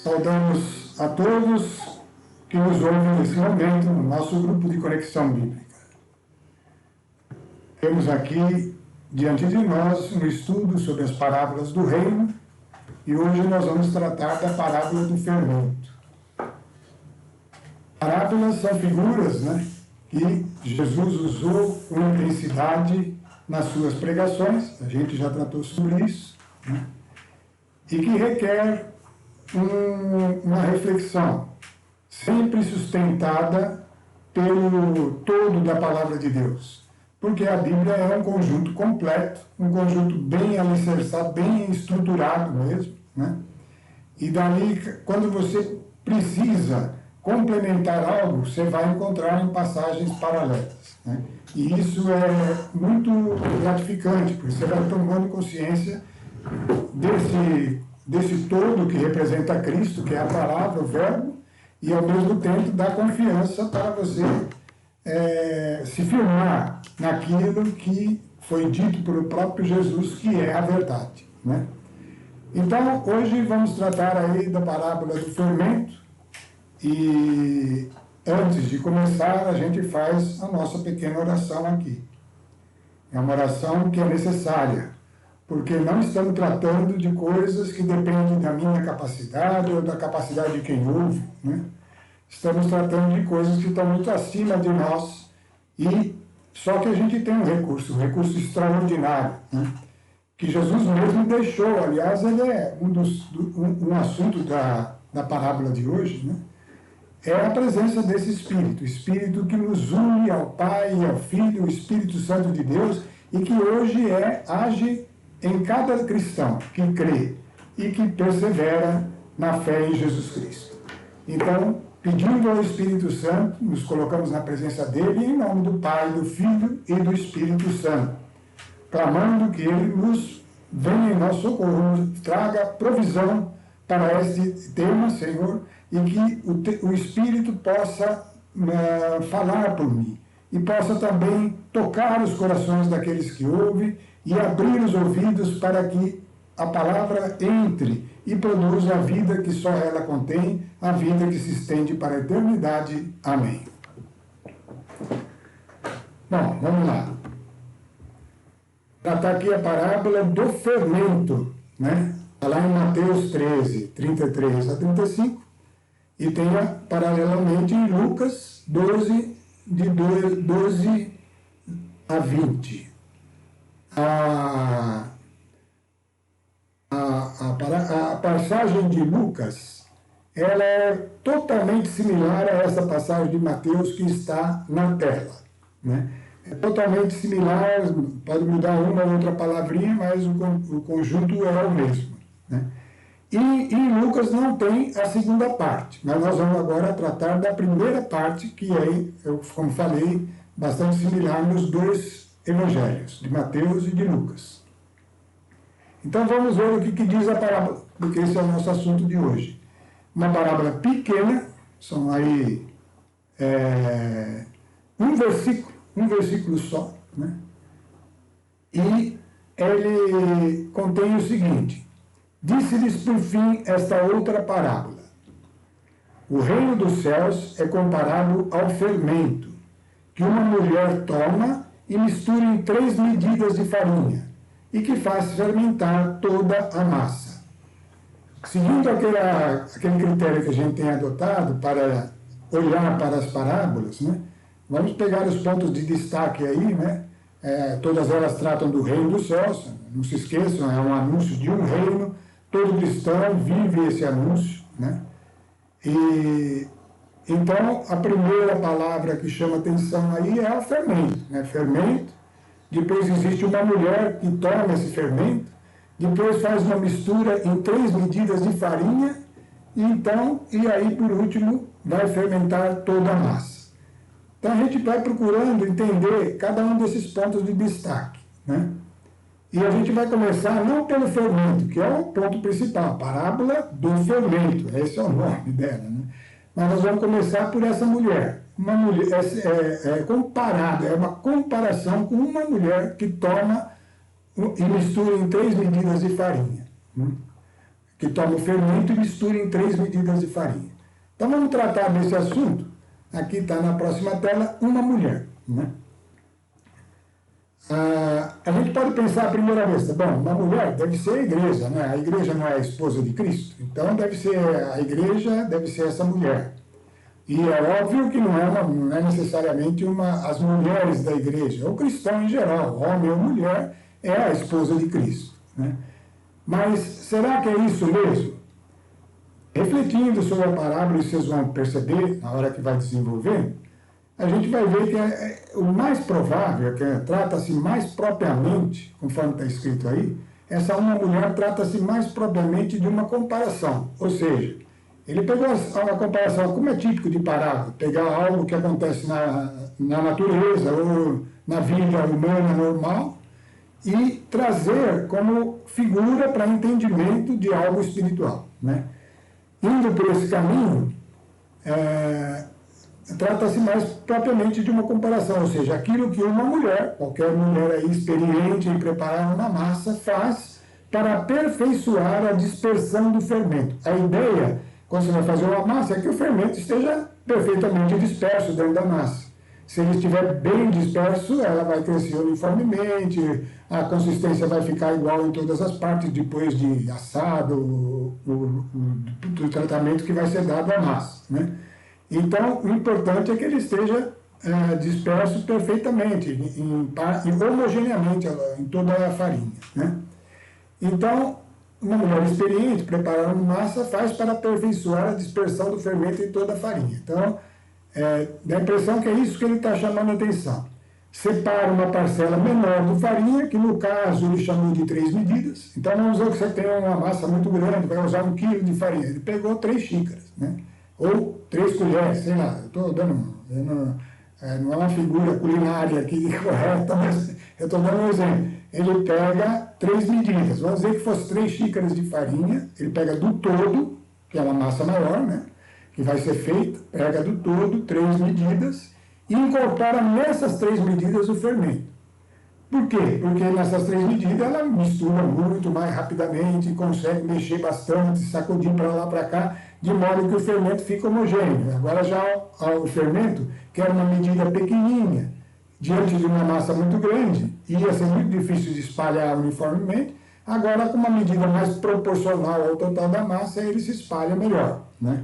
Saudamos a todos que nos ouvem nesse momento no nosso grupo de Conexão Bíblica. Temos aqui diante de nós um estudo sobre as parábolas do reino e hoje nós vamos tratar da parábola do fermento. Parábolas são figuras, que Jesus usou com intensidade nas suas pregações, a gente já tratou sobre isso, e que requer uma reflexão sempre sustentada pelo todo da palavra de Deus. Porque a Bíblia é um conjunto completo, um conjunto bem alicerçado, bem estruturado mesmo, E daí, quando você precisa complementar algo, você vai encontrar em passagens paralelas, E isso é muito gratificante, porque você vai tomando consciência desse todo que representa Cristo, que é a palavra, o verbo, e ao mesmo tempo dá confiança para você se firmar naquilo que foi dito pelo próprio Jesus, que é a verdade, Então, hoje vamos tratar aí da parábola do fermento, e antes de começar, a gente faz a nossa pequena oração aqui. É uma oração que é necessária, porque não estamos tratando de coisas que dependem da minha capacidade ou da capacidade de quem ouve, Estamos tratando de coisas que estão muito acima de nós, e só que a gente tem um recurso extraordinário, que Jesus mesmo deixou. Aliás, ele é um assunto da parábola de hoje, é a presença desse Espírito, o Espírito que nos une ao Pai e ao Filho, o Espírito Santo de Deus, e que hoje age em cada cristão que crê e que persevera na fé em Jesus Cristo. Então, pedindo ao Espírito Santo, nos colocamos na presença dele em nome do Pai, do Filho e do Espírito Santo, clamando que ele nos venha em nosso socorro, nos traga provisão para este tema, Senhor, e que o Espírito possa falar por mim e possa também tocar os corações daqueles que ouvem e abrir os ouvidos para que a palavra entre e produza a vida que só ela contém, a vida que se estende para a eternidade. Amém. Bom, vamos lá. Tratar aqui a parábola do fermento, Está lá em Mateus 13, 33 a 35, e tem paralelamente em Lucas 12, de 12 a 20. A passagem de Lucas, ela é totalmente similar a essa passagem de Mateus que está na tela, É totalmente similar, pode mudar uma ou outra palavrinha, mas o conjunto é o mesmo, E em Lucas não tem a segunda parte, mas nós vamos agora tratar da primeira parte, que é, como falei, bastante similar nos dois evangelhos, de Mateus e de Lucas. Então vamos ver o que diz a parábola, porque esse é o nosso assunto de hoje. Uma parábola pequena, são aí um versículo só, E ele contém o seguinte: disse-lhes por fim esta outra parábola. O reino dos céus é comparado ao fermento, que uma mulher toma e mistura em 3 medidas de farinha, e que faz fermentar toda a massa. Seguindo aquele critério que a gente tem adotado para olhar para as parábolas, vamos pegar os pontos de destaque aí, todas elas tratam do reino dos céus, não se esqueçam, é um anúncio de um reino, todo cristão vive esse anúncio, E então a primeira palavra que chama atenção aí é o fermento, Fermento. Depois existe uma mulher que toma esse fermento, depois faz uma mistura em 3 medidas de farinha, e aí por último vai fermentar toda a massa. Então a gente vai procurando entender cada um desses pontos de destaque, E a gente vai começar não pelo fermento, que é o ponto principal, a parábola do fermento, esse é o nome dela, Mas nós vamos começar por essa mulher. Uma mulher comparada, é uma comparação com uma mulher que toma e mistura em 3 medidas de farinha. que toma o fermento e mistura em 3 medidas de farinha. Então vamos tratar desse assunto. Aqui está na próxima tela, uma mulher, né? A gente pode pensar a primeira vez, bom, uma mulher deve ser a igreja, né? A igreja não é a esposa de Cristo, então deve ser a igreja, deve ser essa mulher. E é óbvio que não é necessariamente as mulheres da igreja, é o cristão em geral, homem ou mulher, é a esposa de Cristo, né? Mas será que é isso mesmo? Refletindo sobre a parábola, e vocês vão perceber, na hora que vai desenvolvendo, a gente vai ver que o mais provável, que trata-se mais propriamente, conforme está escrito aí, essa uma mulher trata-se mais propriamente de uma comparação. Ou seja, ele pegou uma comparação, como é típico de parábola, pegar algo que acontece na natureza ou na vida humana normal e trazer como figura para entendimento de algo espiritual, né? Indo por esse caminho, trata-se mais propriamente de uma comparação, ou seja, aquilo que uma mulher, qualquer mulher aí experiente em preparar uma massa, faz para aperfeiçoar a dispersão do fermento. A ideia, quando você vai fazer uma massa, é que o fermento esteja perfeitamente disperso dentro da massa. Se ele estiver bem disperso, ela vai crescer uniformemente, a consistência vai ficar igual em todas as partes, depois de assado, do tratamento que vai ser dado à massa, né? Então, o importante é que ele esteja disperso perfeitamente, homogeneamente em toda a farinha, né? Então, uma mulher experiente, preparar uma massa, faz para aperfeiçoar a dispersão do fermento em toda a farinha. Então, dá a impressão que é isso que ele está chamando a atenção. Separa uma parcela menor de farinha, que no caso ele chamou de 3 medidas. Então, vamos dizer que você tem uma massa muito grande, vai usar 1 quilo de farinha. Ele pegou 3 xícaras, né? Ou 3 colheres, sei lá. Eu estou dando... não é uma figura culinária aqui correta, mas eu estou dando um exemplo. Ele pega 3 medidas. Vamos dizer que fosse 3 xícaras de farinha. Ele pega do todo, que é uma massa maior, né? Que vai ser feita, pega do todo 3 medidas e incorpora nessas 3 medidas o fermento. Por quê? Porque nessas 3 medidas ela mistura muito mais rapidamente, consegue mexer bastante, sacudir para lá para cá, de modo que o fermento fica homogêneo. Agora já o fermento, que era uma medida pequenininha, diante de uma massa muito grande, ia ser muito difícil de espalhar uniformemente, agora com uma medida mais proporcional ao total da massa, ele se espalha melhor, né?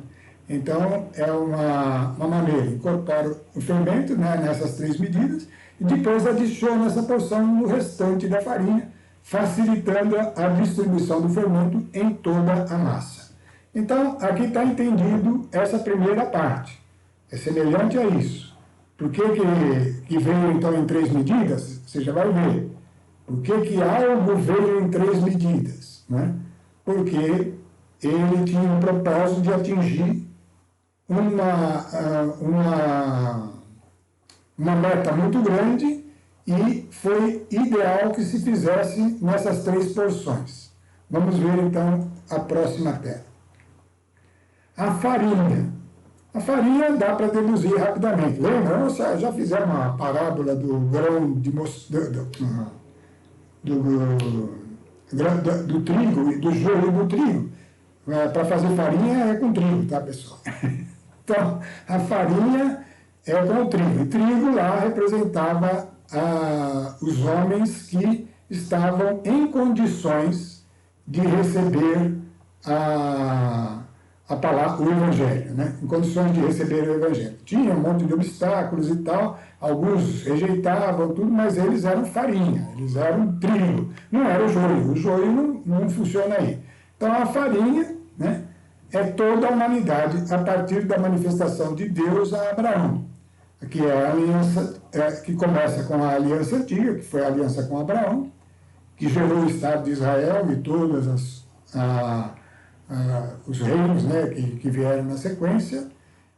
Então, é uma maneira, incorpora o fermento, né, nessas 3 medidas, e depois adiciona essa porção no restante da farinha, facilitando a distribuição do fermento em toda a massa. Então, aqui está entendido essa primeira parte. É semelhante a isso. Por que veio, então, em 3 medidas? Você já vai ver. Por que algo veio em 3 medidas? Né? Porque ele tinha o propósito de atingir uma meta muito grande e foi ideal que se fizesse nessas 3 porções. Vamos ver, então, a próxima tela. A farinha. A farinha dá para deduzir rapidamente. Lembra? Nós já fizemos uma parábola do grão do trigo e do joio do trigo. Para fazer farinha é com trigo, tá, pessoal? Então, a farinha é com o trigo. E trigo lá representava os homens que estavam em condições de receber a palavra, o Evangelho, né? Em condições de receber o Evangelho. Tinha um monte de obstáculos e tal, alguns rejeitavam tudo, mas eles eram farinha, eles eram trigo, não era o joio não funciona aí. Então a farinha, né, é toda a humanidade a partir da manifestação de Deus a Abraão, que é a aliança, que começa com a aliança antiga, que foi a aliança com Abraão, que gerou o Estado de Israel e todos os reinos, né, que vieram na sequência,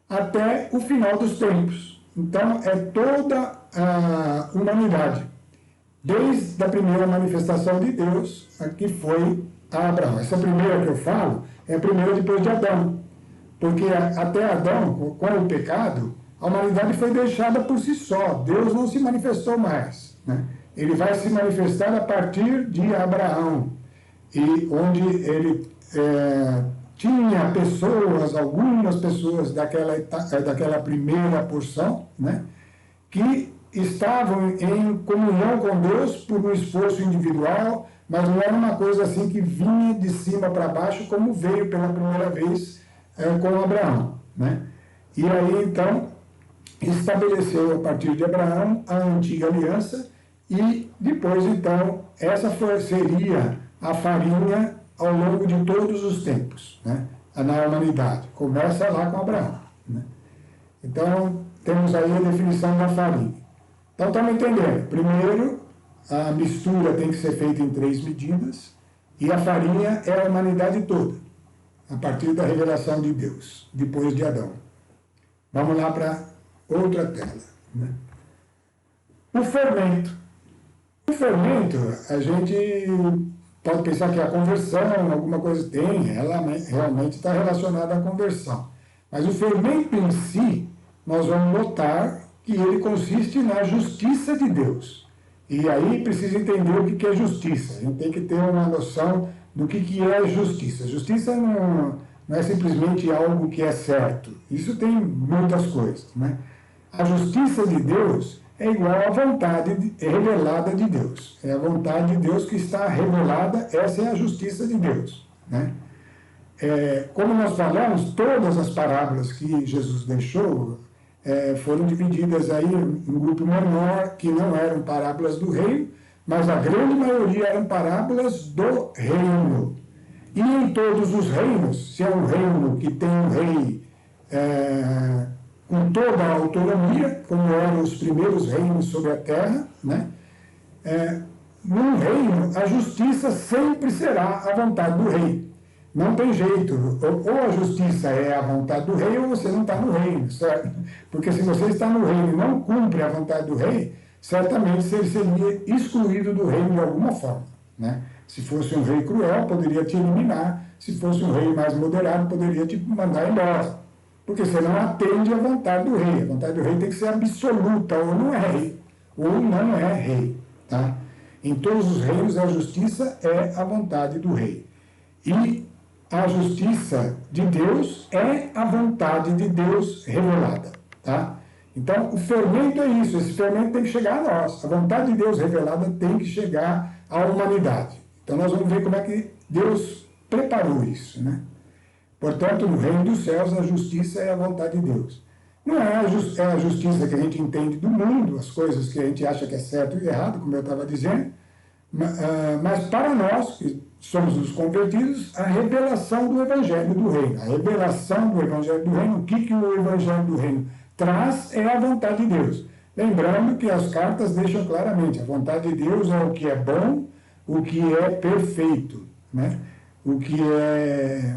até o final dos tempos. Então, é toda a humanidade, desde a primeira manifestação de Deus, que foi a Abraão. Essa primeira que eu falo é a primeira depois de Adão, porque até Adão, com o pecado, a humanidade foi deixada por si só, Deus não se manifestou mais, né? Ele vai se manifestar a partir de Abraão, e onde ele tinha pessoas, algumas pessoas daquela primeira porção, né, que estavam em comunhão com Deus por um esforço individual, mas não era uma coisa assim que vinha de cima para baixo, como veio pela primeira vez com Abraão, né? E aí, então, estabeleceu a partir de Abraão a antiga aliança e depois, então, seria a farinha ao longo de todos os tempos, né, na humanidade. Começa lá com Abraão, né? Então, temos aí a definição da farinha. Então, estamos entendendo. Primeiro, a mistura tem que ser feita em 3 medidas e a farinha é a humanidade toda, a partir da revelação de Deus, depois de Adão. Vamos lá para outra tela, né? O fermento. O fermento, a gente pode pensar que a conversão, alguma coisa tem, ela realmente está relacionada à conversão. Mas o fermento em si, nós vamos notar que ele consiste na justiça de Deus. E aí precisa entender o que é justiça. A gente tem que ter uma noção do que é justiça. Justiça não é simplesmente algo que é certo. Isso tem muitas coisas, né? A justiça de Deus é igual à vontade revelada de Deus. É a vontade de Deus que está revelada, essa é a justiça de Deus, né? Como nós falamos, todas as parábolas que Jesus deixou foram divididas aí em um grupo menor, que não eram parábolas do reino, mas a grande maioria eram parábolas do reino. E em todos os reinos, se é um reino que tem um rei com toda a autonomia, como eram os primeiros reinos sobre a terra, né? Num reino, a justiça sempre será a vontade do rei. Não tem jeito. Ou a justiça é a vontade do rei, ou você não está no reino, certo? Porque se você está no reino e não cumpre a vontade do rei, certamente você seria excluído do reino de alguma forma, né? Se fosse um rei cruel, poderia te eliminar. Se fosse um rei mais moderado, poderia te mandar embora. Porque você não atende à vontade do rei. A vontade do rei tem que ser absoluta, ou não é rei, ou não é rei, tá? Em todos os reinos, a justiça é a vontade do rei. E a justiça de Deus é a vontade de Deus revelada, tá? Então, o fermento é isso. Esse fermento tem que chegar a nós. A vontade de Deus revelada tem que chegar à humanidade. Então, nós vamos ver como é que Deus preparou isso, né? Portanto, no reino dos céus, a justiça é a vontade de Deus. Não é a justiça que a gente entende do mundo, as coisas que a gente acha que é certo e errado, como eu estava dizendo, mas para nós, que somos os convertidos, a revelação do Evangelho do Reino. A revelação do Evangelho do Reino, o que o Evangelho do Reino traz é a vontade de Deus. Lembrando que as cartas deixam claramente, a vontade de Deus é o que é bom, o que é perfeito, né? O que é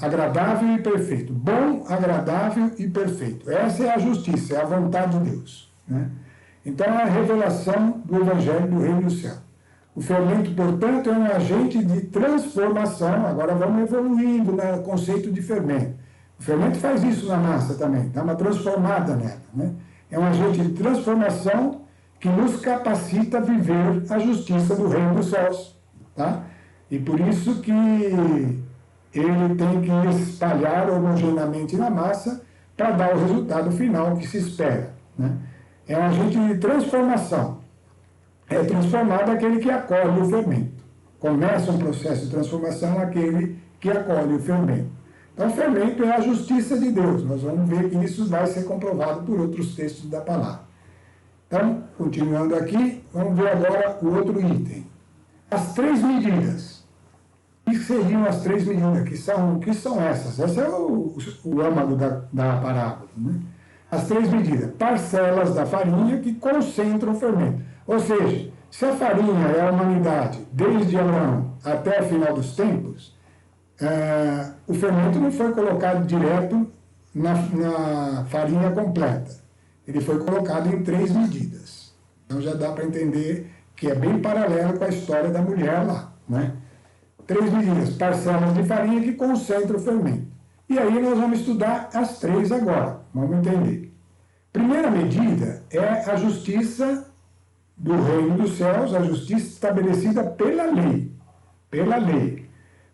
agradável e perfeito. Bom, agradável e perfeito. Essa é a justiça, é a vontade de Deus, né? Então, é a revelação do Evangelho do Reino do Céu. O fermento, portanto, é um agente de transformação. Agora vamos evoluindo no conceito de fermento. O fermento faz isso na massa também, dá uma transformada nela, né? É um agente de transformação que nos capacita a viver a justiça do Reino dos Céus, tá? E por isso que ele tem que espalhar homogeneamente na massa para dar o resultado final que se espera, né? É um agente de transformação. É transformado aquele que acolhe o fermento. Começa um processo de transformação aquele que acolhe o fermento. Então, o fermento é a justiça de Deus. Nós vamos ver que isso vai ser comprovado por outros textos da palavra. Então, continuando aqui, vamos ver agora o outro item. As 3 medidas. O que seriam as 3 medidas? Que são essas? Esse é o âmago da parábola, né? As 3 medidas. Parcelas da farinha que concentram o fermento. Ou seja, se a farinha é a humanidade desde Abraão até o final dos tempos, o fermento não foi colocado direto na farinha completa. Ele foi colocado em 3 medidas. Então já dá para entender que é bem paralelo com a história da mulher lá, né? 3 medidas, parcelas de farinha que concentram o fermento. E aí nós vamos estudar as 3 agora, vamos entender. Primeira medida é a justiça do reino dos céus, a justiça estabelecida pela lei. pela lei.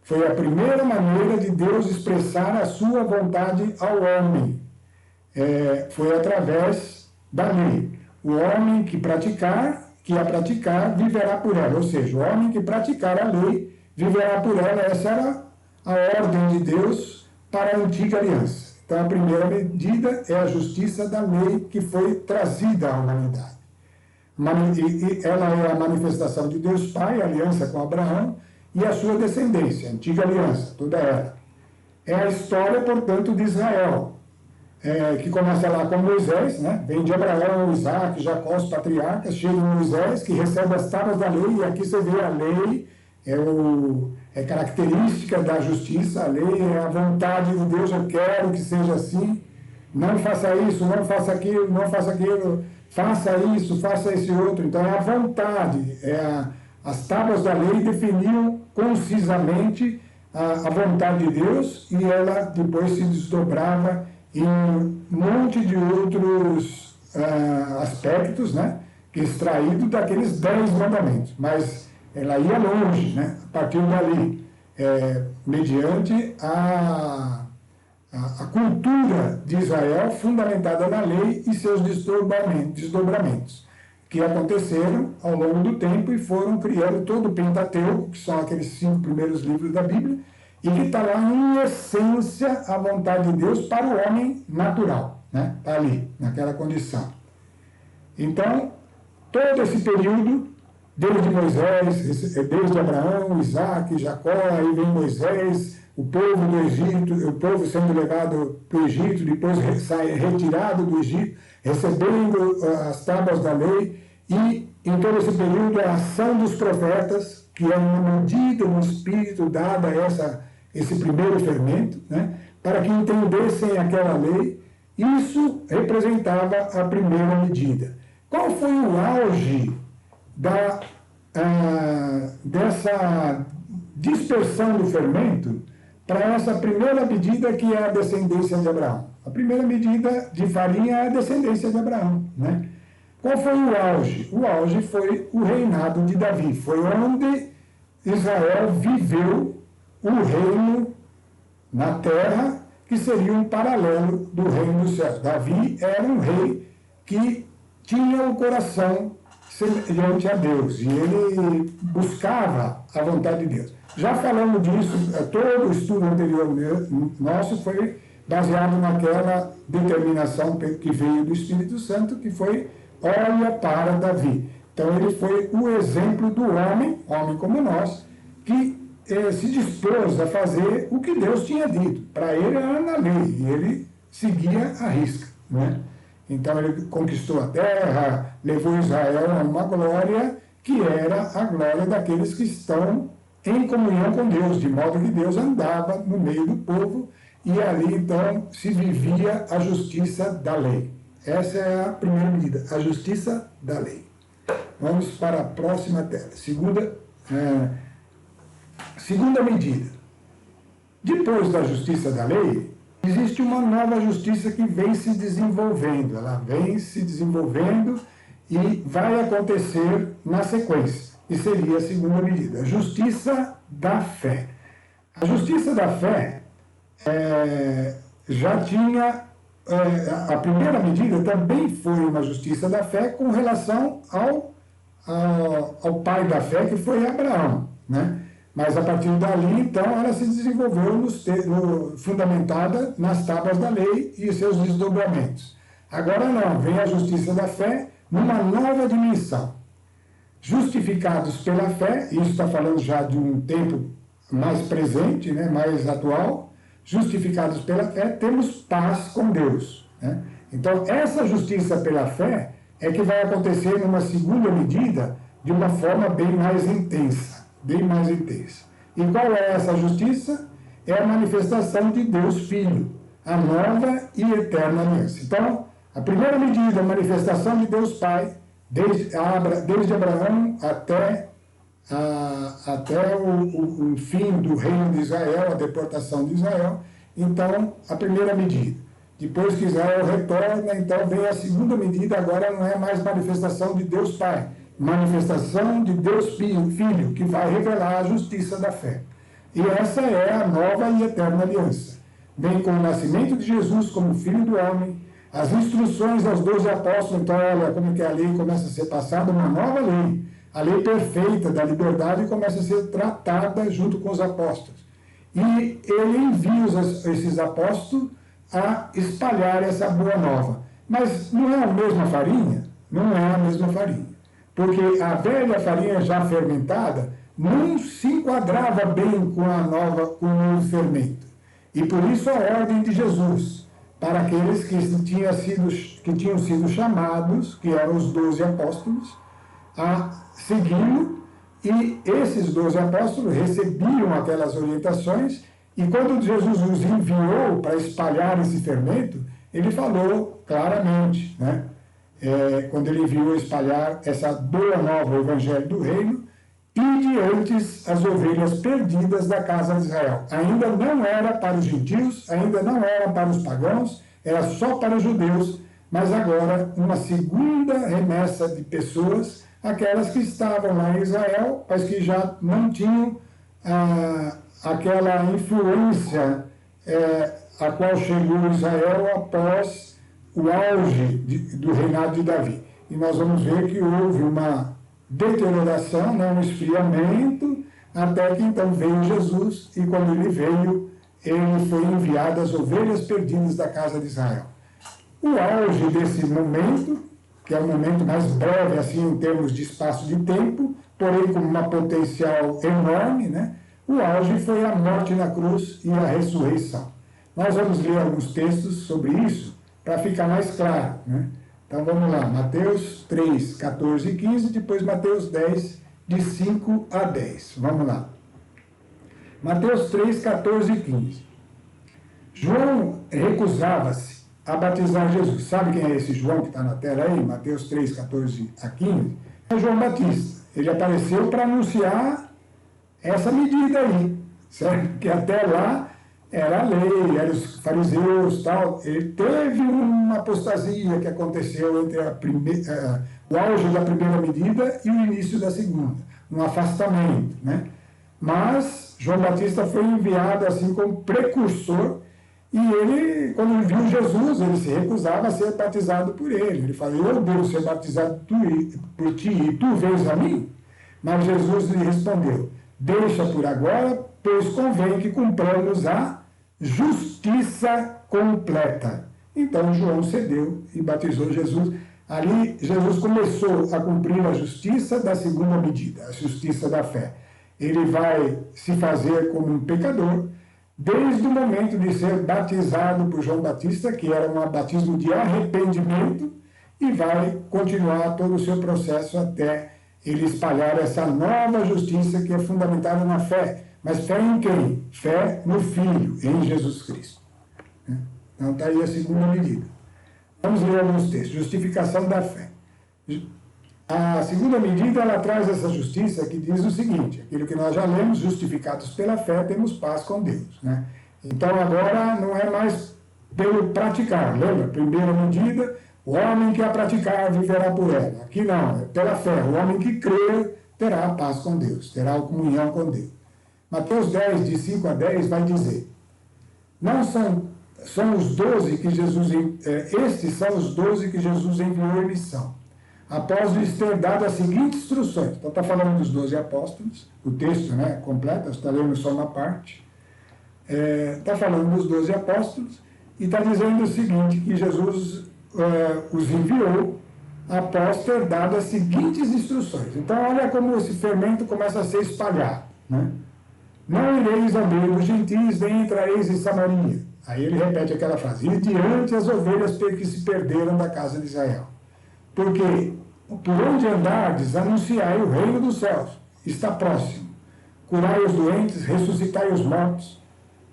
Foi a primeira maneira de Deus expressar a sua vontade ao homem. Foi através da lei. O homem que a praticar, viverá por ela. Ou seja, o homem que praticar a lei, viverá por ela. Essa era a ordem de Deus para a antiga aliança. Então, a primeira medida é a justiça da lei que foi trazida à humanidade. E ela é a manifestação de Deus Pai, a aliança com Abraão, e a sua descendência, a antiga aliança, toda ela. É a história, portanto, de Israel, que começa lá com Moisés, né? Vem de Abraão, Isaac, Jacó, os patriarcas, chega em Moisés, que recebe as tábuas da lei, e aqui você vê a lei, é característica da justiça, a lei é a vontade de Deus, eu quero que seja assim, não faça isso, não faça aquilo, não faça aquilo, faça isso, faça esse outro. Então é a vontade, as tábuas da lei definiam concisamente a vontade de Deus, e ela depois se desdobrava em um monte de outros aspectos, né, extraído daqueles 10 mandamentos, mas ela ia longe, né, a partir dali, mediante a cultura de Israel fundamentada na lei e seus desdobramentos, que aconteceram ao longo do tempo e foram criando todo o Pentateuco, que são aqueles 5 primeiros livros da Bíblia, e que está lá em essência a vontade de Deus para o homem natural, né? Está ali, naquela condição. Então, todo esse período, desde Moisés, desde Abraão, Isaac, Jacó, aí vem Moisés, o povo do Egito, o povo sendo levado para o Egito, depois retirado do Egito, recebendo as tábuas da lei, e em todo esse período a ação dos profetas, que é uma medida no Espírito dada a esse primeiro fermento, né, para que entendessem aquela lei. Isso representava a primeira medida. Qual foi o auge dessa dispersão do fermento para essa primeira medida, que é a descendência de Abraão? A primeira medida de farinha é a descendência de Abraão, né? Qual foi o auge? O auge foi o reinado de Davi. Foi onde Israel viveu o reino na terra, que seria um paralelo do reino dos céus. Davi era um rei que tinha o coração semelhante a Deus, e ele buscava a vontade de Deus. Já falamos disso, todo o estudo anterior nosso foi baseado naquela determinação que veio do Espírito Santo, que foi: olha para Davi. Então ele foi o exemplo do homem como nós, que se dispôs a fazer o que Deus tinha dito. Para ele era na lei, e ele seguia à risca, né? Então ele conquistou a terra, levou Israel a uma glória que era a glória daqueles que estão em comunhão com Deus, de modo que Deus andava no meio do povo, e ali então se vivia a justiça da lei. Essa é a primeira medida, a justiça da lei. Vamos para a próxima tela. Segunda medida. Depois da justiça da lei, existe uma nova justiça que vem se desenvolvendo. Ela vem se desenvolvendo e vai acontecer na sequência. E seria a segunda medida, a justiça da fé. A justiça da fé já tinha... a primeira medida também foi uma justiça da fé com relação ao pai da fé, que foi Abraão, né? Mas a partir dali, então, ela se desenvolveu fundamentada nas tábuas da lei e seus desdobramentos. Agora não, vem a justiça da fé numa nova dimensão. Justificados pela fé, isso está falando já de um tempo mais presente, né, mais atual, justificados pela fé, temos paz com Deus, né? Então, essa justiça pela fé é que vai acontecer numa segunda medida de uma forma bem mais intensa. E qual é essa justiça? É a manifestação de Deus Filho, a nova e eterna aliança. Então, a primeira medida, a manifestação de Deus Pai, desde Abraão até o fim do reino de Israel, a deportação de Israel. Então, a primeira medida. Depois que Israel retorna, então vem a segunda medida, agora não é mais manifestação de Deus Pai, manifestação de Deus Filho, que vai revelar a justiça da fé. E essa é a nova e eterna aliança. Bem com o nascimento de Jesus como Filho do homem, as instruções aos 12 apóstolos, então olha como que a lei começa a ser passada, uma nova lei. A lei perfeita da liberdade começa a ser tratada junto com os apóstolos. E ele envia esses apóstolos a espalhar essa boa nova. Mas não é a mesma farinha? Não é a mesma farinha. Porque a velha farinha já fermentada não se enquadrava bem com com o novo fermento. E por isso a ordem de Jesus, para aqueles que tinham sido chamados, que eram os 12 apóstolos, a segui-lo, e esses 12 apóstolos recebiam aquelas orientações, e quando Jesus os enviou para espalhar esse fermento, ele falou claramente, né? Quando ele enviou espalhar essa boa nova, o Evangelho do Reino, e antes as ovelhas perdidas da casa de Israel. Ainda não era para os gentios, ainda não era para os pagãos, era só para os judeus, mas agora uma segunda remessa de pessoas, aquelas que estavam lá em Israel, mas que já não tinham aquela influência a qual chegou Israel após o auge do reinado de Davi. E nós vamos ver que houve uma deterioração, né, um esfriamento, até que então veio Jesus, e quando ele veio, ele foi enviado às ovelhas perdidas da casa de Israel. O auge desse momento, que é um momento mais breve, assim, em termos de espaço de tempo, porém com uma potencial enorme, né, o auge foi a morte na cruz e a ressurreição. Nós vamos ler alguns textos sobre isso, para ficar mais claro, né? Então vamos lá, Mateus 3, 14 e 15, depois Mateus 10, de 5 a 10. Vamos lá. Mateus 3, 14 e 15. João recusava-se a batizar Jesus. Sabe quem é esse João que está na tela aí? Mateus 3, 14 a 15. É João Batista. Ele apareceu para anunciar essa medida aí, certo? Que até lá era a lei, eram os fariseus, tal. Ele teve uma apostasia que aconteceu entre o auge da primeira medida e o início da segunda, um afastamento, né? Mas João Batista foi enviado assim como precursor, e ele, quando ele viu Jesus, ele se recusava a ser batizado por ele. Ele falou: eu devo ser batizado por ti, e tu vês a mim? Mas Jesus lhe respondeu: deixa por agora, pois convém que cumpramos a justiça completa. Então João cedeu e batizou Jesus. Ali Jesus começou a cumprir a justiça da segunda medida, a justiça da fé. Ele vai se fazer como um pecador, desde o momento de ser batizado por João Batista, que era um batismo de arrependimento, e vai continuar todo o seu processo até ele espalhar essa nova justiça que é fundamentada na fé. Mas fé em quem? Fé no Filho, em Jesus Cristo. Então está aí a segunda medida. Vamos ler alguns textos. Justificação da fé. A segunda medida, ela traz essa justiça que diz o seguinte: aquilo que nós já lemos, justificados pela fé, temos paz com Deus, né? Então agora não é mais pelo praticar, lembra? Primeira medida, o homem que a praticar viverá por ela. Aqui não, é pela fé. O homem que crer terá a paz com Deus, terá a comunhão com Deus. Mateus 10, de 5 a 10, vai dizer: não são os 12 que Jesus, estes são os 12 que Jesus enviou em missão, após lhes ter dado as seguintes instruções. Então está falando dos 12 apóstolos, o texto, né, completo, está lendo só uma parte. Está falando dos 12 apóstolos e está dizendo o seguinte, que Jesus os enviou após ter dado as seguintes instruções. Então olha como esse fermento começa a ser espalhado, né? Não ireis ao meio dos gentios, nem entrareis em Samaria. Aí ele repete aquela frase: e diante as ovelhas que se perderam da casa de Israel. Porque por onde andardes, anunciai o reino dos céus, está próximo. Curai os doentes, ressuscitai os mortos,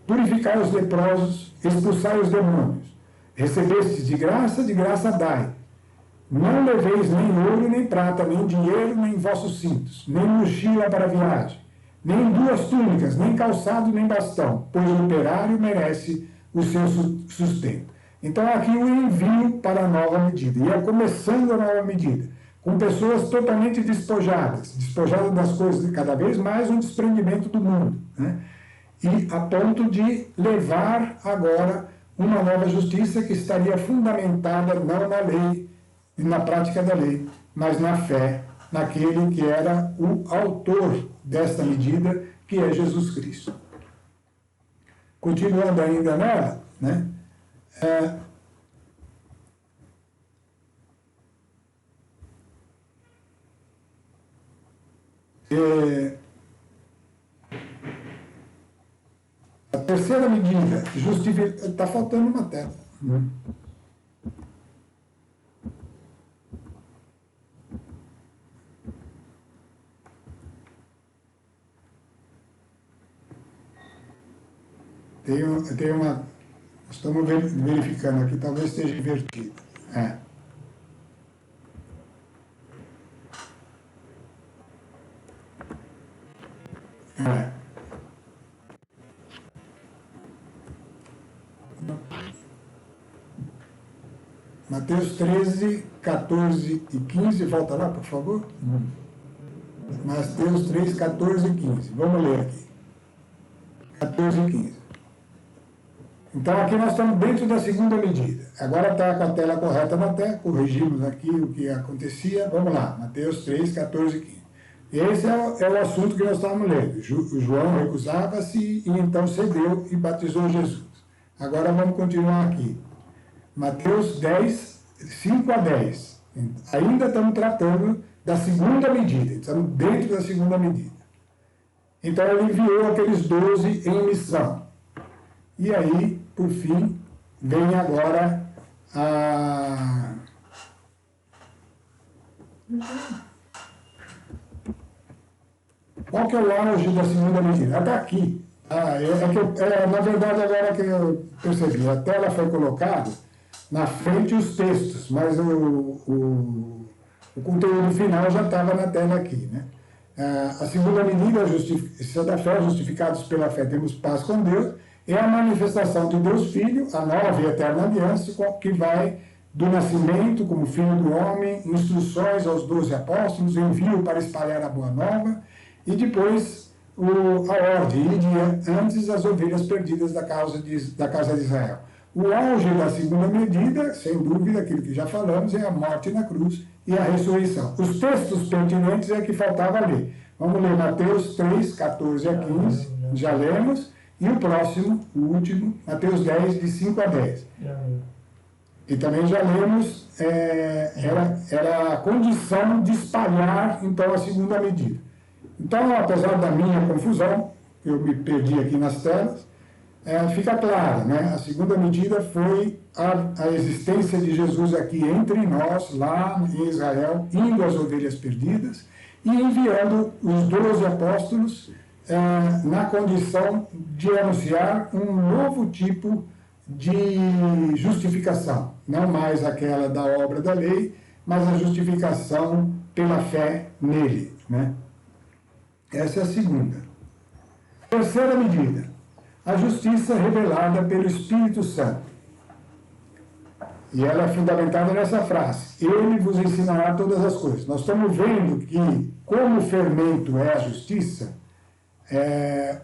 purificai os leprosos, expulsai os demônios. Recebestes de graça dai. Não leveis nem ouro, nem prata, nem dinheiro, nem vossos cintos, nem mochila para a viagem, nem 2 túnicas, nem calçado, nem bastão, pois o operário merece o seu sustento. Então aqui o envio para a nova medida. E é começando a nova medida. com pessoas totalmente despojadas das coisas, de cada vez mais um desprendimento do mundo, né? E a ponto de levar agora uma nova justiça que estaria fundamentada não na lei e na prática da lei, mas na fé, naquele que era o autor desta medida, que é Jesus Cristo. Continuando ainda nela, né? A terceira medida justifica. Está faltando uma tela. Tem uma. Estamos verificando aqui, talvez esteja invertido. Mateus 13, 14 e 15, volta lá, por favor. Mateus 3, 14 e 15. Vamos ler aqui. 14 e 15. Então, aqui nós estamos dentro da segunda medida. Agora está com a tela correta na tela, corrigimos aqui o que acontecia. Vamos lá, Mateus 3, 14 e 15. Esse é o assunto que nós estávamos lendo. João recusava-se e então cedeu e batizou Jesus. Agora vamos continuar aqui. Mateus 10, 5 a 10. Ainda estamos tratando da segunda medida. Estamos dentro da segunda medida. Então ele enviou aqueles 12 em missão. E aí, por fim, vem agora a... Qual que é o auge da segunda medida? Está aqui. Na verdade, agora que eu percebi, a tela foi colocada na frente os textos, mas o conteúdo final já estava na tela aqui, né? A segunda medida, a da fé, justificados pela fé, temos paz com Deus, é a manifestação de Deus Filho, a nova e eterna aliança, que vai do nascimento como filho do homem, instruções aos 12 apóstolos, envio para espalhar a boa nova, e depois a ordem, e antes as ovelhas perdidas da casa de Israel. O auge da segunda medida, sem dúvida, aquilo que já falamos, é a morte na cruz e a ressurreição. Os textos pertinentes é que faltava ler. Vamos ler Mateus 3, 14 a 15, já lemos, e o próximo, o último, Mateus 10, de 5 a 10. E também já lemos, era a condição de espalhar, então, a segunda medida. Então, apesar da minha confusão, eu me perdi aqui nas telas, fica claro, né? A segunda medida foi a existência de Jesus aqui entre nós, lá em Israel, indo às ovelhas perdidas e enviando os 12 apóstolos na condição de anunciar um novo tipo de justificação, não mais aquela da obra da lei, mas a justificação pela fé nele, né? Essa é a segunda. Terceira medida, a justiça revelada pelo Espírito Santo. E ela é fundamentada nessa frase: ele vos ensinará todas as coisas. Nós estamos vendo que, como o fermento é a justiça,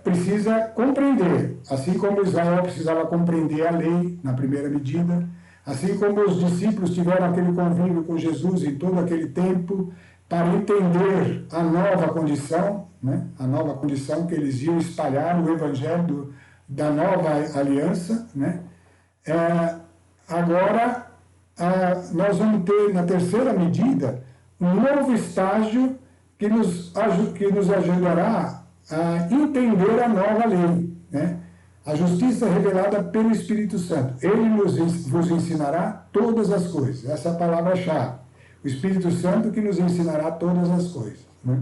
precisa compreender, assim como Israel precisava compreender a lei na primeira medida, assim como os discípulos tiveram aquele convívio com Jesus em todo aquele tempo, para entender a nova condição, né? A nova condição que eles iam espalhar o evangelho da nova aliança, né? Agora, nós vamos ter, na terceira medida, um novo estágio que nos ajudará a entender a nova lei, né? A justiça revelada pelo Espírito Santo. Ele vos ensinará todas as coisas. Essa é a palavra-chave. O Espírito Santo que nos ensinará todas as coisas, né?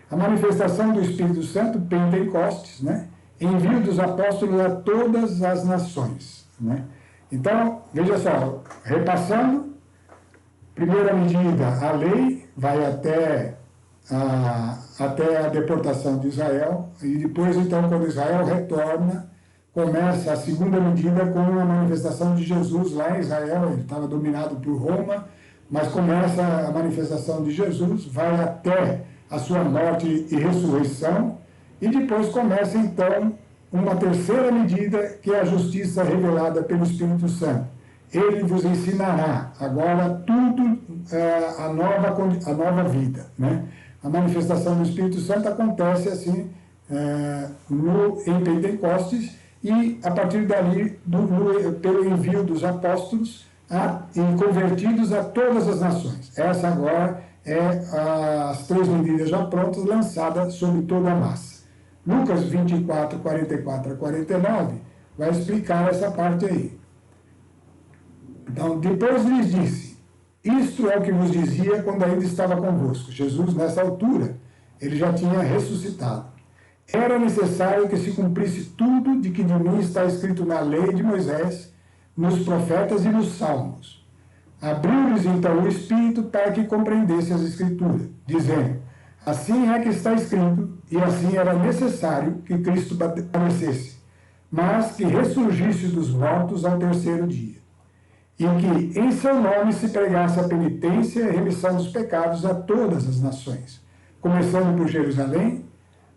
A manifestação do Espírito Santo, Pentecostes, né? Envio dos apóstolos a todas as nações, né? Então, veja só, repassando, primeira medida, a lei vai até a deportação de Israel, e depois, então, quando Israel retorna, começa a segunda medida com a manifestação de Jesus lá em Israel. Ele estava dominado por Roma, mas começa a manifestação de Jesus, vai até a sua morte e ressurreição, e depois começa então uma terceira medida, que é a justiça revelada pelo Espírito Santo. Ele vos ensinará agora tudo, a nova vida, né? A manifestação do Espírito Santo acontece assim em Pentecostes, e a partir dali, pelo envio dos apóstolos e convertidos a todas as nações. Essa agora é as 3 medidas já prontas, lançadas sobre toda a massa. Lucas 24, 44 a 49 vai explicar essa parte aí. Então, depois lhes disse: isto é o que vos dizia quando ainda estava convosco. Jesus, nessa altura, ele já tinha ressuscitado. Era necessário que se cumprisse tudo de que de mim está escrito na lei de Moisés, nos profetas e nos salmos. Abriu-lhes então o Espírito para que compreendesse as Escrituras, dizendo: assim é que está escrito, e assim era necessário que Cristo padecesse, mas que ressurgisse dos mortos ao terceiro dia, e que em seu nome se pregasse a penitência e remissão dos pecados a todas as nações, começando por Jerusalém.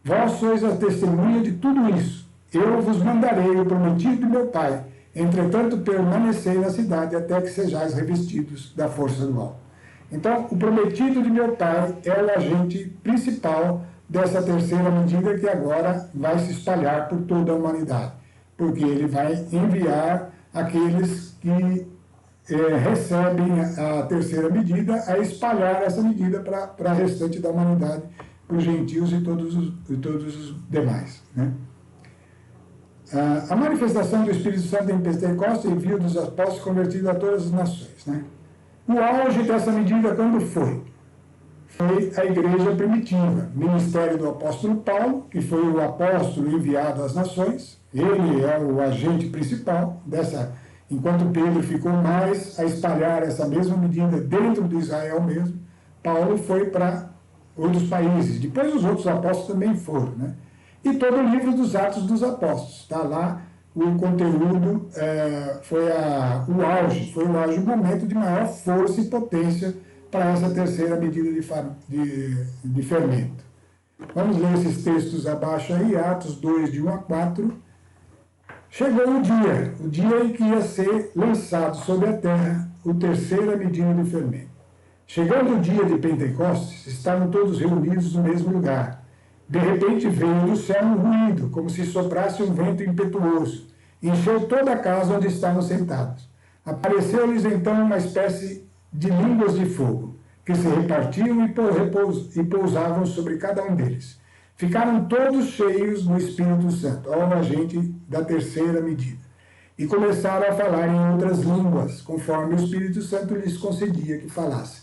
Vós sois a testemunha de tudo isso. Eu vos mandarei o prometido de meu Pai. Entretanto, permanecei na cidade até que sejais revestidos da força do alto. Então, o prometido de meu Pai é o agente principal dessa terceira medida, que agora vai se espalhar por toda a humanidade, porque ele vai enviar aqueles que recebem a terceira medida a espalhar essa medida para a restante da humanidade, para os gentios e todos os demais, né? A manifestação do Espírito Santo em Pentecostes, envio dos apóstolos convertidos a todas as nações, né? O auge dessa medida quando foi? Foi a igreja primitiva, ministério do apóstolo Paulo, que foi o apóstolo enviado às nações. Ele é o agente principal dessa, enquanto Pedro ficou mais a espalhar essa mesma medida dentro de Israel mesmo, Paulo foi para outros países. Depois os outros apóstolos também foram, né? E todo o livro dos Atos dos Apóstolos, está lá o conteúdo, foi o auge, o momento de maior força e potência para essa terceira medida de fermento. Vamos ler esses textos abaixo aí, Atos 2, de 1 a 4. Chegou o dia em que ia ser lançado sobre a terra o terceira medida de fermento. Chegando o dia de Pentecostes, estavam todos reunidos no mesmo lugar. De repente veio do céu um ruído, como se soprasse um vento impetuoso, e encheu toda a casa onde estavam sentados. Apareceu-lhes então uma espécie de línguas de fogo, que se repartiam e pousavam sobre cada um deles. Ficaram todos cheios do Espírito Santo, ao agente da terceira medida, e começaram a falar em outras línguas, conforme o Espírito Santo lhes concedia que falasse.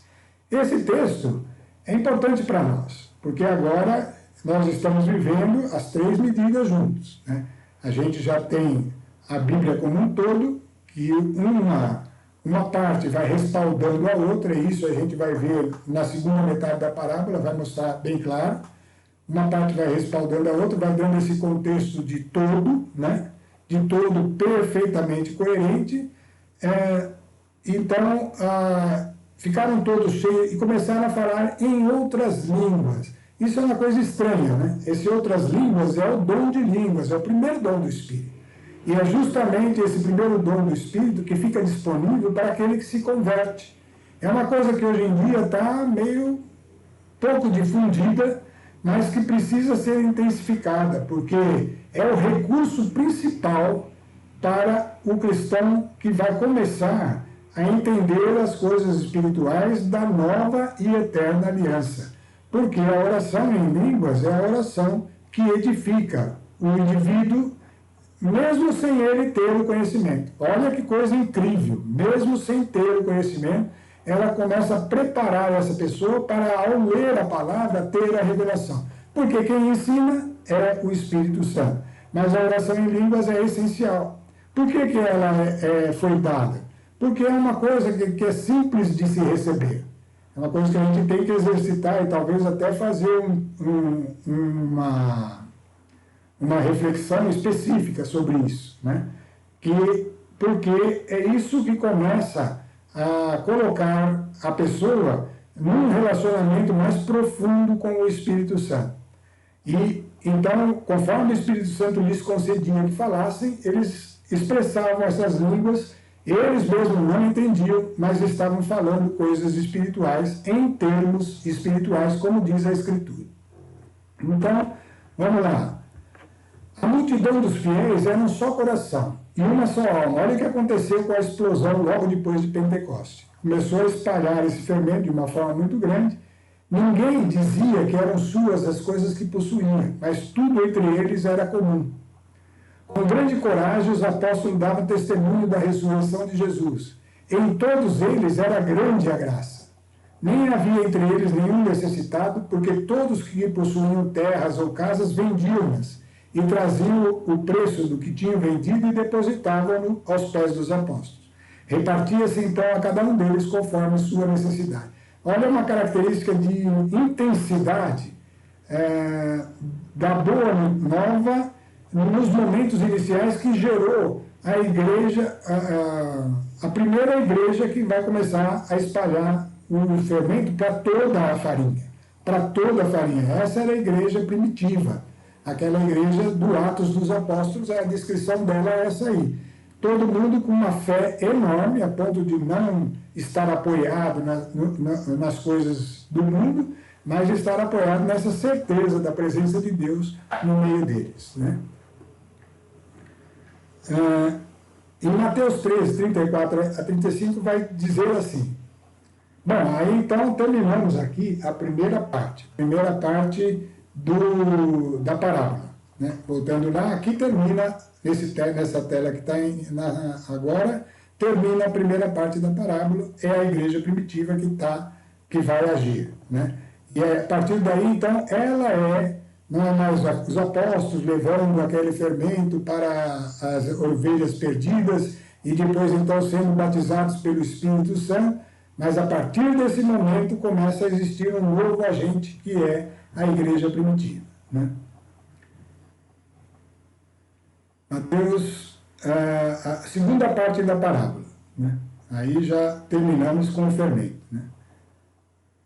Esse texto é importante para nós, porque agora nós estamos vivendo as 3 medidas juntos, né? A gente já tem a Bíblia como um todo, que uma parte vai respaldando a outra, e isso a gente vai ver na segunda metade da parábola, vai mostrar bem claro. Uma parte vai respaldando a outra, vai dando esse contexto de todo, né? De todo perfeitamente coerente. Então, ficaram todos cheios e começaram a falar em outras línguas. Isso é uma coisa estranha, né? Esse outras línguas é o dom de línguas, é o primeiro dom do Espírito. E é justamente esse primeiro dom do Espírito que fica disponível para aquele que se converte. É uma coisa que hoje em dia está meio pouco difundida, mas que precisa ser intensificada, porque é o recurso principal para o cristão que vai começar a entender as coisas espirituais da nova e eterna aliança. Porque a oração em línguas é a oração que edifica o indivíduo, mesmo sem ele ter o conhecimento. Olha que coisa incrível! Mesmo sem ter o conhecimento, ela começa a preparar essa pessoa para, ao ler a palavra, ter a revelação. Porque quem ensina é o Espírito Santo. Mas a oração em línguas é essencial. Por que ela foi dada? Porque é uma coisa que é simples de se receber. É uma coisa que a gente tem que exercitar e talvez até fazer uma reflexão específica sobre isso, né? Porque é isso que começa a colocar a pessoa num relacionamento mais profundo com o Espírito Santo. E então, conforme o Espírito Santo lhes concedia que falassem, eles expressavam essas línguas, eles mesmos não entendiam, mas estavam falando coisas espirituais, em termos espirituais, como diz a Escritura. Então, vamos lá. A multidão dos fiéis era um só coração e uma só alma. Olha o que aconteceu com a explosão logo depois de Pentecoste. Começou a espalhar esse fermento de uma forma muito grande. Ninguém dizia que eram suas as coisas que possuíam, mas tudo entre eles era comum. Com grande coragem, os apóstolos davam testemunho da ressurreição de Jesus. Em todos eles era grande a graça. Nem havia entre eles nenhum necessitado, porque todos que possuíam terras ou casas vendiam-nas e traziam o preço do que tinham vendido e depositavam-no aos pés dos apóstolos. Repartia-se então a cada um deles conforme sua necessidade. Olha uma característica de intensidade da boa nova nos momentos iniciais que gerou a igreja, a primeira igreja que vai começar a espalhar o fermento para toda a farinha. Para toda a farinha. Essa era a igreja primitiva. Aquela igreja do Atos dos Apóstolos, a descrição dela é essa aí. Todo mundo com uma fé enorme, a ponto de não estar apoiado nas coisas do mundo, mas estar apoiado nessa certeza da presença de Deus no meio deles, né? Em Mateus 13, 34 a 35, vai dizer assim. Bom, aí então terminamos aqui a primeira parte da parábola, né? Voltando lá, aqui termina, nessa tela que está agora, termina a primeira parte da parábola, é a igreja primitiva que vai agir, né? E a partir daí, então, não é mais os apóstolos levando aquele fermento para as ovelhas perdidas e depois, então, sendo batizados pelo Espírito Santo, mas a partir desse momento começa a existir um novo agente, que é a igreja primitiva, né? Mateus, a segunda parte da parábola, né? Aí já terminamos com o fermento, né?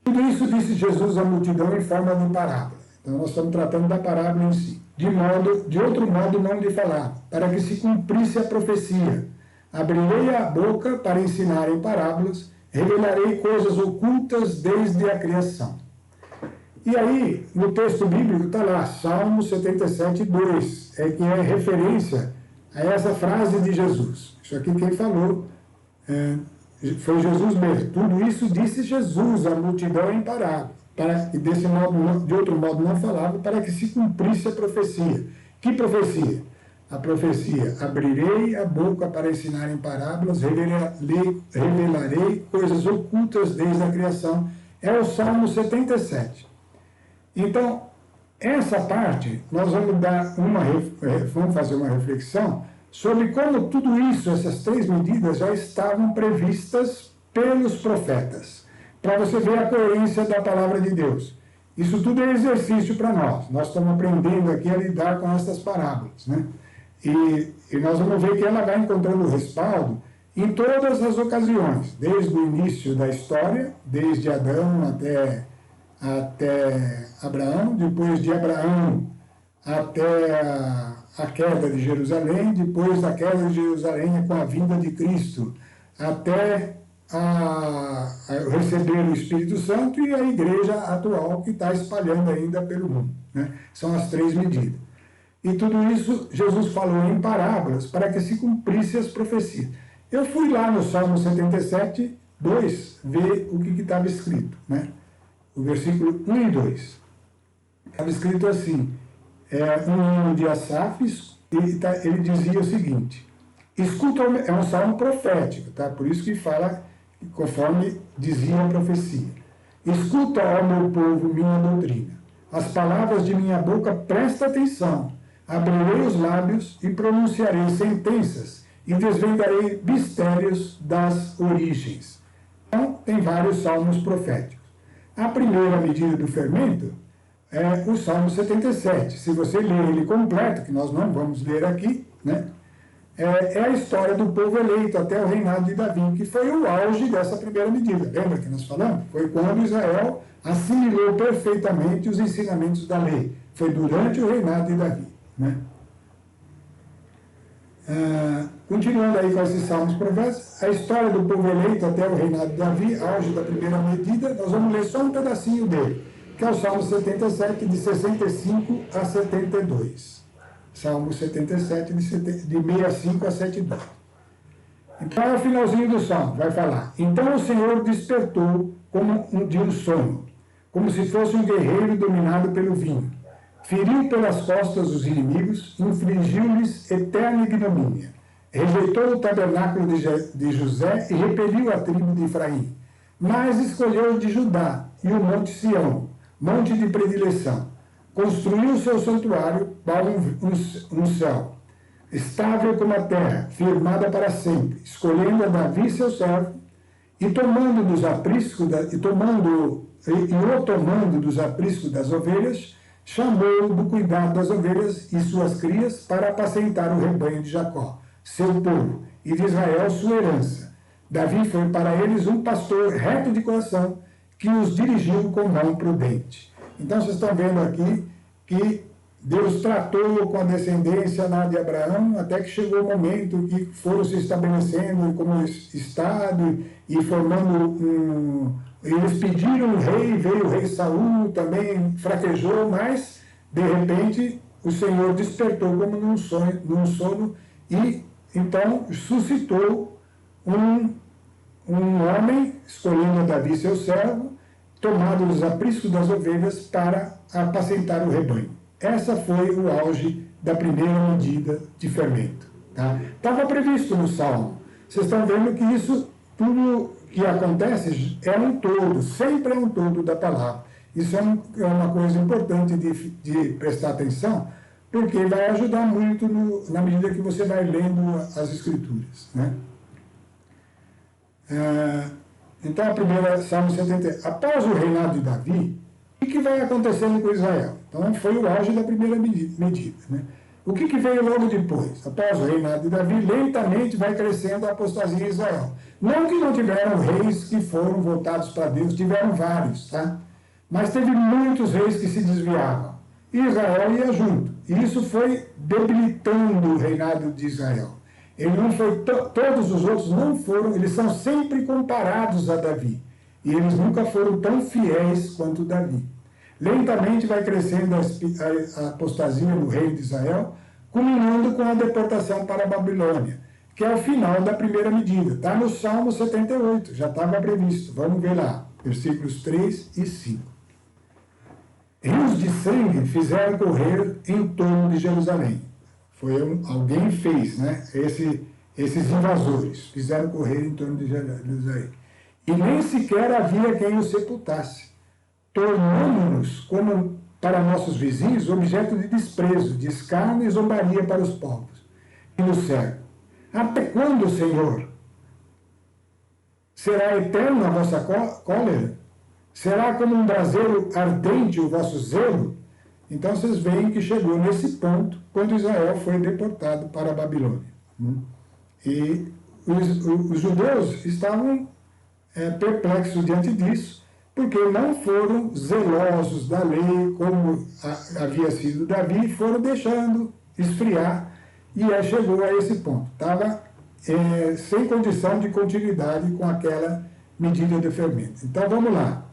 Tudo isso disse Jesus à multidão em forma de parábola. Então nós estamos tratando da parábola em si. De outro modo não lhe falar, para que se cumprisse a profecia. Abrirei a boca para ensinar em parábolas, revelarei coisas ocultas desde a criação. E aí, no texto bíblico está lá, Salmo 77, 2, que é referência a essa frase de Jesus. Isso aqui quem falou foi Jesus mesmo. Tudo isso disse Jesus, a multidão em parábola. E de outro modo não falava, para que se cumprisse a profecia. Que profecia? A profecia, abrirei a boca para ensinar em parábolas, revelarei coisas ocultas desde a criação. É o Salmo 77. Então, essa parte, nós vamos fazer uma reflexão sobre como tudo isso, essas três medidas, já estavam previstas pelos profetas, para você ver a coerência da palavra de Deus. Isso tudo é exercício para nós. Nós estamos aprendendo aqui a lidar com essas parábolas, né? E nós vamos ver que ela vai encontrando respaldo em todas as ocasiões, desde o início da história, desde Adão até Abraão, depois de Abraão até a queda de Jerusalém, depois da queda de Jerusalém com a vinda de Cristo, até receber o Espírito Santo e a igreja atual que está espalhando ainda pelo mundo, né? São as três medidas. E tudo isso Jesus falou em parábolas para que se cumprisse as profecias. Eu fui lá no Salmo 77, 2, ver o que estava escrito, né? O versículo 1 e 2. Estava escrito assim, um hino de Asaf, ele dizia o seguinte, escuta, é um salmo profético, tá? Por isso que fala conforme dizia a profecia. Escuta, ó meu povo, minha doutrina. As palavras de minha boca, presta atenção. Abrirei os lábios e pronunciarei sentenças e desvendarei mistérios das origens. Então, tem vários salmos proféticos. A primeira medida do fermento é o Salmo 77. Se você ler ele completo, que nós não vamos ler aqui, né? é a história do povo eleito até o reinado de Davi, que foi o auge dessa primeira medida. Lembra que nós falamos? Foi quando Israel assimilou perfeitamente os ensinamentos da lei. Foi durante o reinado de Davi, né? Continuando aí com esses salmos proféticos, a história do povo eleito até o reinado de Davi, auge da primeira medida, nós vamos ler só um pedacinho dele, que é o Salmo 77, de 65 a 72. Salmo 77, de 65 a 72. Então é o finalzinho do Salmo, vai falar. Então o Senhor despertou como de um sonho, como se fosse um guerreiro dominado pelo vinho. Feriu pelas costas os inimigos, infligiu-lhes eterna ignomínia. Rejeitou o tabernáculo de José e repeliu a tribo de Efraim. Mas escolheu de Judá e o monte Sião, monte de predileção. Construiu o seu santuário para um céu, estável como a terra, firmada para sempre, escolhendo a Davi seu servo, e tomando dos apriscos dos apriscos das ovelhas, chamou do cuidado das ovelhas e suas crias para apacentar o rebanho de Jacó, seu povo, e de Israel sua herança. Davi foi para eles um pastor reto de coração, que os dirigiu com mão prudente. Então vocês estão vendo aqui que Deus tratou com a descendência lá de Abraão, até que chegou o momento que foram se estabelecendo como Estado e formando eles pediram um rei, veio o rei Saul, também fraquejou, mas de repente o Senhor despertou como num sono, e então suscitou um homem, escolhendo a Davi seu servo, tomado dos apriscos das ovelhas para apacentar o rebanho. Essa foi o auge da primeira medida de fermento. Estava previsto no Salmo. Vocês estão vendo que isso, tudo que acontece, é um todo, sempre é um todo da palavra. Isso é uma coisa importante de prestar atenção, porque vai ajudar muito na medida que você vai lendo as Escrituras, né? Então, a primeira, Salmo 70. Após o reinado de Davi, o que vai acontecendo com Israel? Então, foi o auge da primeira medida, né? O que veio logo depois? Após o reinado de Davi, lentamente vai crescendo a apostasia em Israel. Não que não tiveram reis que foram voltados para Deus, tiveram vários, tá? Mas teve muitos reis que se desviavam. E Israel ia junto. E isso foi debilitando o reinado de Israel. Ele não foi, todos os outros não foram, eles são sempre comparados a Davi. E eles nunca foram tão fiéis quanto Davi. Lentamente vai crescendo a apostasia no reino de Israel, culminando com a deportação para a Babilônia, que é o final da primeira medida. Está no Salmo 78, já estava previsto. Vamos ver lá, versículos 3 e 5. Rios de sangue fizeram correr em torno de Jerusalém. Alguém fez, né? Esses invasores fizeram correr em torno de Jerusalém. E nem sequer havia quem o sepultasse. Tornamos-nos, como para nossos vizinhos, objeto de desprezo, de escárnio e zombaria para os povos. E no céu, até quando, Senhor? Será eterna a vossa cólera? Será como um braseiro ardente o vosso zelo? Então vocês veem que chegou nesse ponto quando Israel foi deportado para a Babilônia. E os judeus estavam perplexos diante disso, porque não foram zelosos da lei como havia sido Davi, foram deixando esfriar, e chegou a esse ponto. Estava sem condição de continuidade com aquela medida de fermento. Então vamos lá.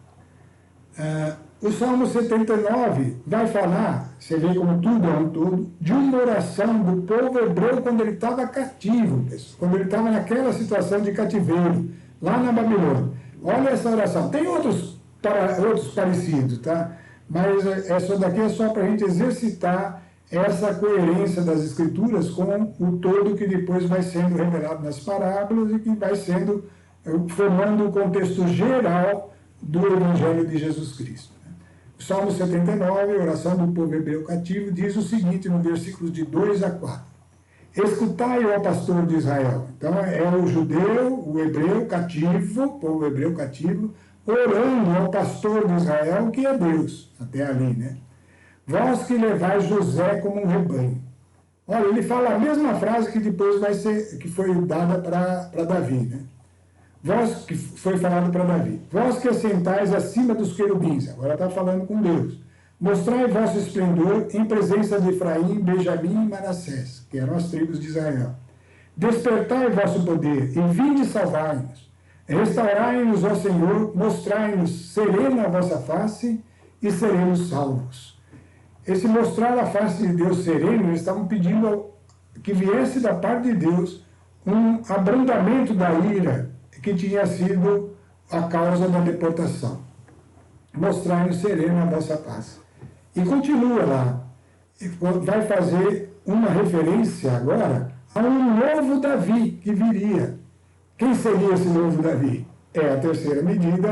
O Salmo 79 vai falar, você vê como tudo é um todo, de uma oração do povo hebreu quando ele estava cativo, quando ele estava naquela situação de cativeiro, lá na Babilônia. Olha essa oração. Tem outros parecidos, tá? Mas essa daqui é só para a gente exercitar essa coerência das Escrituras com o todo que depois vai sendo revelado nas parábolas e que vai sendo, formando o contexto geral do Evangelho de Jesus Cristo. O Salmo 79, a oração do povo hebreu cativo, diz o seguinte no versículos de 2 a 4. Escutai, ó pastor de Israel. Então é o judeu, o hebreu cativo, o povo hebreu cativo, orando ao pastor de Israel, que é Deus, até ali, né? Vós que levais José como um rebanho. Olha, ele fala a mesma frase que depois que foi dada para Davi, né? Vós que foi falado para Davi, vós que assentais acima dos querubins, agora está falando com Deus, mostrai vosso esplendor em presença de Efraim, Benjamim e Manassés, que eram as tribos de Israel. Despertai vosso poder e vinde salvar-nos. Restaurai-nos, ó Senhor, mostrai-nos serena a vossa face e seremos salvos. Esse mostrar a face de Deus sereno, eles estavam pedindo que viesse da parte de Deus um abrandamento da ira que tinha sido a causa da deportação. Mostrai-nos sereno a vossa face. E continua lá, vai fazer uma referência agora a um novo Davi que viria. Quem seria esse novo Davi? É a terceira medida,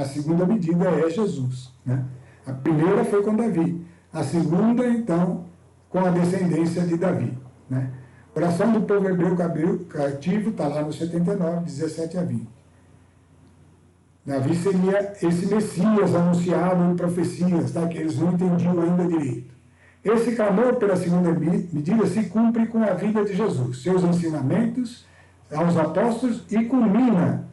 a segunda medida é Jesus, né? A primeira foi com Davi, a segunda, então, com a descendência de Davi, né? Oração do povo hebreu cativo, está lá no 79, 17 a 20. Davi seria esse Messias anunciado em profecias, tá? Que eles não entendiam ainda direito. Esse clamor pela segunda medida se cumpre com a vida de Jesus, seus ensinamentos aos apóstolos e culmina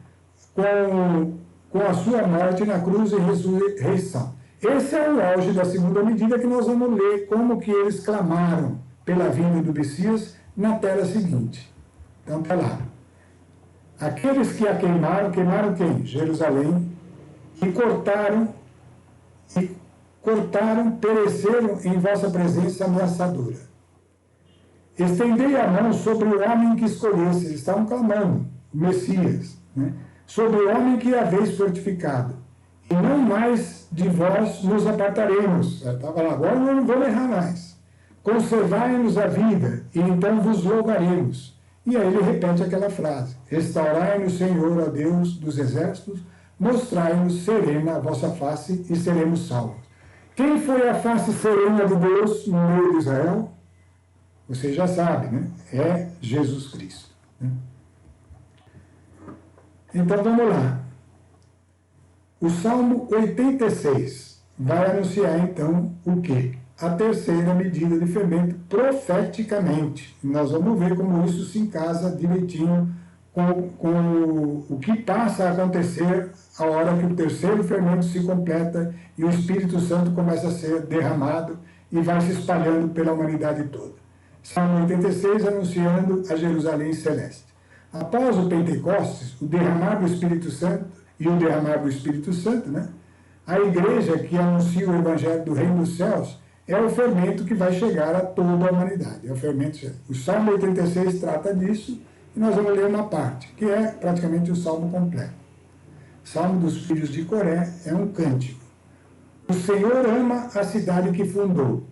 com a sua morte na cruz e ressurreição. Esse é o auge da segunda medida que nós vamos ler como que eles clamaram pela vinda do Messias na tela seguinte. Então está lá. Aqueles que a queimaram quem? Jerusalém, e cortaram, pereceram em vossa presença ameaçadora. Estendei a mão sobre o homem que escolhesse, eles estavam clamando, o Messias, né? Sobre o homem que haveis fortificado, e não mais de vós nos apartaremos. Estava lá, agora não vamos errar mais. Conservai-nos a vida, e então vos louvaremos. E aí ele repete aquela frase: restaurai-nos, Senhor, ó Deus dos exércitos, mostrai-nos serena a vossa face e seremos salvos. Quem foi a face serena de Deus no meio de Israel? Você já sabe, né? É Jesus Cristo, né? Então vamos lá. O Salmo 86 vai anunciar então o quê? A terceira medida de fermento profeticamente. Nós vamos ver como isso se encasa direitinho com o que passa a acontecer a hora que o terceiro fermento se completa e o Espírito Santo começa a ser derramado e vai se espalhando pela humanidade toda. Salmo 86 anunciando a Jerusalém celeste. Após o Pentecostes, o derramar do Espírito Santo, né? A igreja que anuncia o Evangelho do Reino dos Céus é o fermento que vai chegar a toda a humanidade. É o fermento. O Salmo 86 trata disso e nós vamos ler uma parte, que é praticamente o Salmo completo. O Salmo dos filhos de Coré é um cântico. O Senhor ama a cidade que fundou,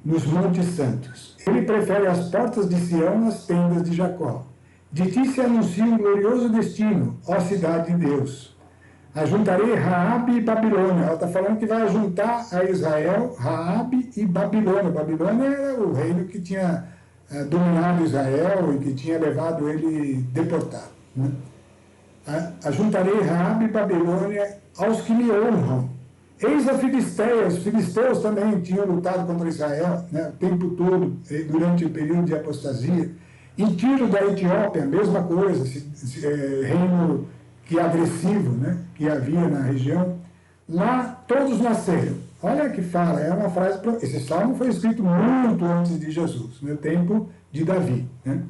nos montes santos. Ele prefere as portas de Sião às tendas de Jacó. De ti se anuncia um glorioso destino, ó cidade de Deus. Ajuntarei Raabe e Babilônia. Ela está falando que vai juntar a Israel, Raabe e Babilônia. Babilônia era o reino que tinha dominado Israel e que tinha levado ele deportado, né? Ajuntarei Raabe e Babilônia aos que me honram. Eis a Filisteia. Os filisteus também tinham lutado contra Israel, né, o tempo todo, durante o período de apostasia. Em Tiro da Etiópia, a mesma coisa, reino que agressivo, né, que havia na região. Lá todos nasceram. Olha que fala, é uma frase. Esse salmo foi escrito muito antes de Jesus, no tempo de Davi, né?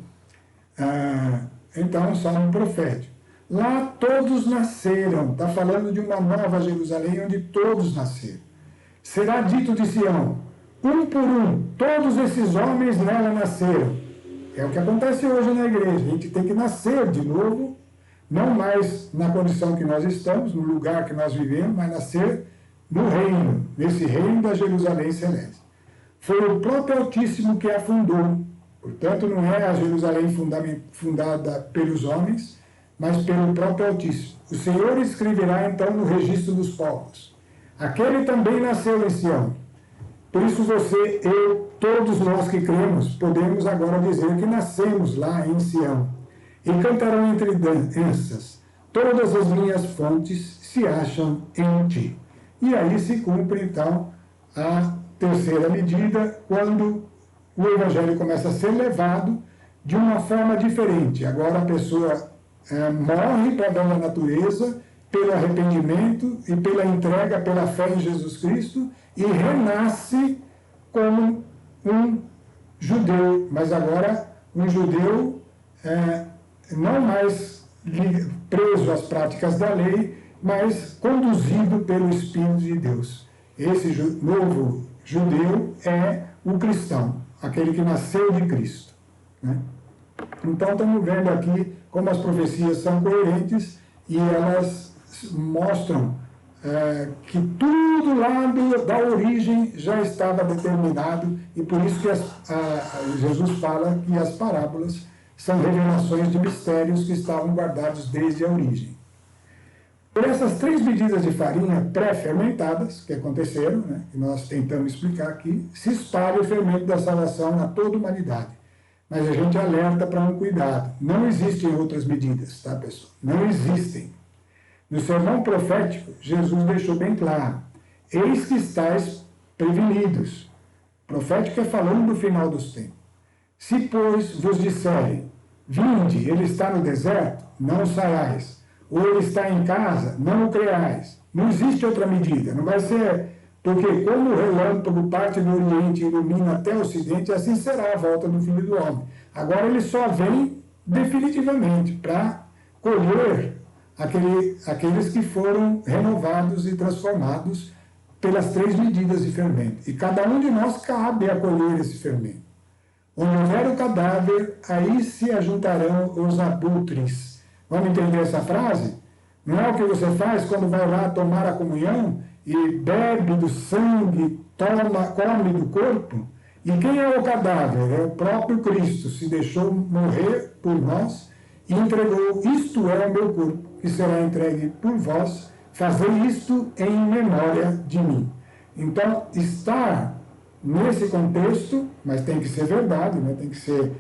Então, um salmo profético. Lá todos nasceram. Está falando de uma nova Jerusalém onde todos nasceram. Será dito de Sião, um por um, todos esses homens nela nasceram. É o que acontece hoje na igreja. A gente tem que nascer de novo, não mais na condição que nós estamos, no lugar que nós vivemos, mas nascer no reino, nesse reino da Jerusalém celeste. Foi o próprio Altíssimo que a fundou. Portanto, não é a Jerusalém fundada pelos homens, mas pelo próprio Altíssimo. O Senhor escreverá então no registro dos povos. Aquele também nasceu em Sião. Por isso você, eu, todos nós que cremos, podemos agora dizer que nascemos lá em Sião. E cantarão entre danças, todas as minhas fontes se acham em ti. E aí se cumpre então a terceira medida, quando o evangelho começa a ser levado de uma forma diferente. Agora a pessoa morre para a velha natureza, pelo arrependimento e pela entrega, pela fé em Jesus Cristo, e renasce como um judeu, mas agora um judeu não mais preso às práticas da lei, mas conduzido pelo Espírito de Deus. Esse novo judeu é o cristão, aquele que nasceu de Cristo, né? Então estamos vendo aqui como as profecias são coerentes e elas mostram que tudo lá da origem já estava determinado, e por isso que Jesus fala que as parábolas são revelações de mistérios que estavam guardados desde a origem. Por essas 3 medidas de farinha pré-fermentadas que aconteceram, né, que nós tentamos explicar aqui, se espalha o fermento da salvação a toda a humanidade. Mas a gente alerta para um cuidado. Não existem outras medidas, tá, pessoal? Não existem. No sermão profético, Jesus deixou bem claro: eis que estáis prevenidos. Profético é falando do final dos tempos. Se, pois, vos disserem, vinde, ele está no deserto, não saiais. Ou ele está em casa, não o creais. Não existe outra medida. Não vai ser, porque como o relâmpago parte do Oriente e ilumina até o Ocidente, assim será a volta do Filho do Homem. Agora ele só vem definitivamente para colher aqueles que foram renovados e transformados pelas 3 medidas de fermento. E cada um de nós cabe a colher esse fermento. Onde houver o cadáver, aí se ajuntarão os abutres. Vamos entender essa frase? Não é o que você faz quando vai lá tomar a comunhão e bebe do sangue, come do corpo? E quem é o cadáver? É o próprio Cristo, se deixou morrer por nós e entregou: isto é o meu corpo, que será entregue por vós, fazer isto em memória de mim. Então, estar nesse contexto, mas tem que ser verdade, né? Tem que ser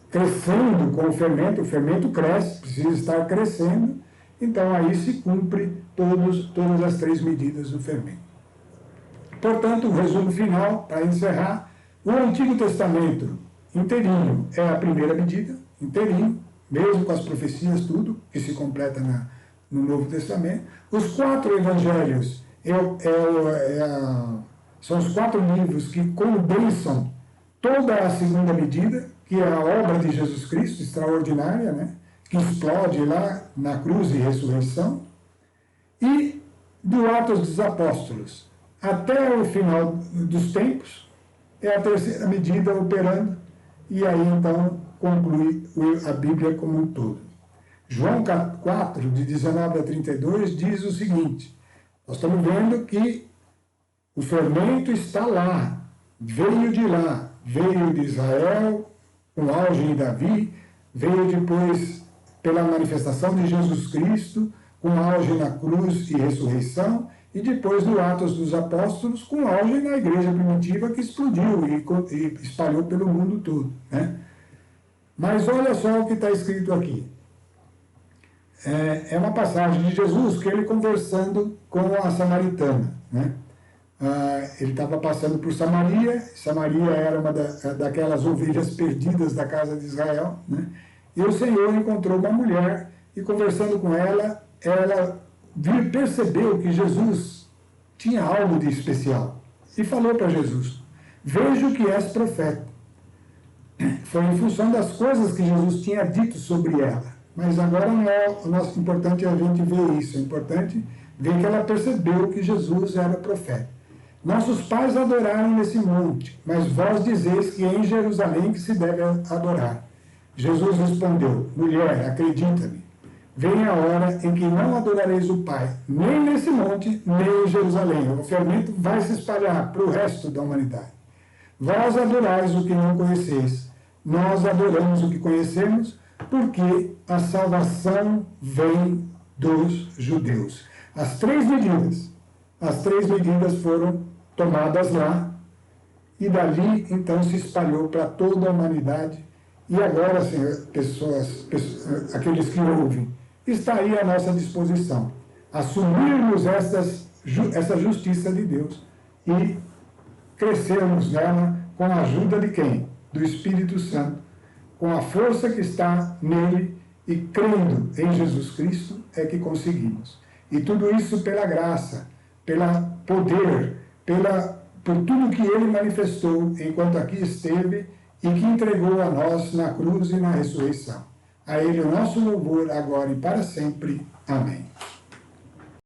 crescendo com o fermento cresce, precisa estar crescendo, então aí se cumpre todas as 3 medidas do fermento. Portanto, o resumo final, para encerrar: o Antigo Testamento inteirinho é a primeira medida, inteirinho, mesmo com as profecias, tudo que se completa no Novo Testamento. Os 4 evangelhos são os 4 livros que condensam toda a segunda medida, que é a obra de Jesus Cristo, extraordinária, né? Que explode lá na cruz e ressurreição. E do Atos dos Apóstolos até o final dos tempos, é a terceira medida operando, e aí então conclui a Bíblia como um todo. João 4, de 19 a 32, diz o seguinte: nós estamos vendo que o fermento está lá, veio de lá, veio de Israel, com auge em Davi, veio depois pela manifestação de Jesus Cristo, com auge na cruz e ressurreição, e depois no Atos dos Apóstolos, com auge na igreja primitiva, que explodiu e espalhou pelo mundo todo, né? Mas olha só o que está escrito aqui. É uma passagem de Jesus, que ele conversando com a samaritana, né? Ele estava passando por Samaria. Samaria era uma daquelas ovelhas perdidas da casa de Israel, né? E o Senhor encontrou uma mulher e, conversando com ela, ela percebeu que Jesus tinha algo de especial e falou para Jesus: vejo que és profeta. Foi em função das coisas que Jesus tinha dito sobre ela, mas agora não é o nosso importante a gente ver isso, é importante ver que ela percebeu que Jesus era profeta. Nossos pais adoraram nesse monte, mas vós dizeis que é em Jerusalém que se deve adorar. Jesus respondeu: mulher, acredita-me, vem a hora em que não adorareis o Pai, nem nesse monte, nem em Jerusalém. O fermento vai se espalhar para o resto da humanidade. Vós adorais o que não conheceis, nós adoramos o que conhecemos, porque a salvação vem dos judeus. As 3 medidas foram tomadas lá, e dali então se espalhou para toda a humanidade. E agora, Senhor, aqueles que ouvem, está aí à nossa disposição assumirmos essa justiça de Deus e crescermos nela com a ajuda de quem? Do Espírito Santo, com a força que está nele e crendo em Jesus Cristo é que conseguimos. E tudo isso pela graça, pelo poder, por tudo que ele manifestou enquanto aqui esteve e que entregou a nós na cruz e na ressurreição. A ele o nosso louvor agora e para sempre. Amém.